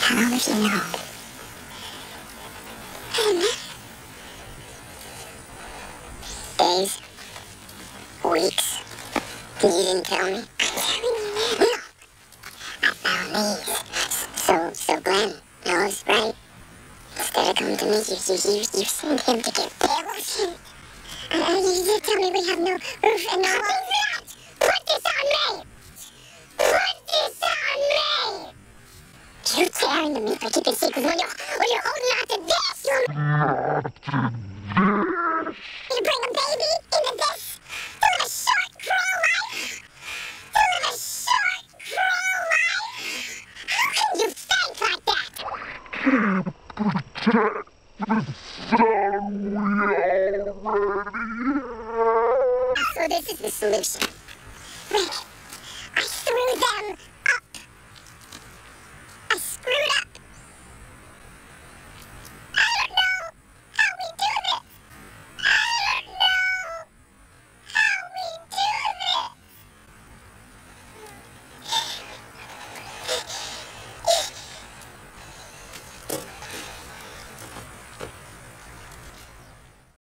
How long have you known? Days? Weeks? You didn't tell me? No. I found these. So Glenn knows, right? Instead of coming to me, you sent him to get pills. You did tell me we have no roof and all of that. Put this on me! Put this on me! You're tearing to me for keeping secrets when you're holding out to this. You bring a baby into this to live a short, cruel life? To live a short, cruel life? How can you think like that? So this is the solution. Rick, I threw them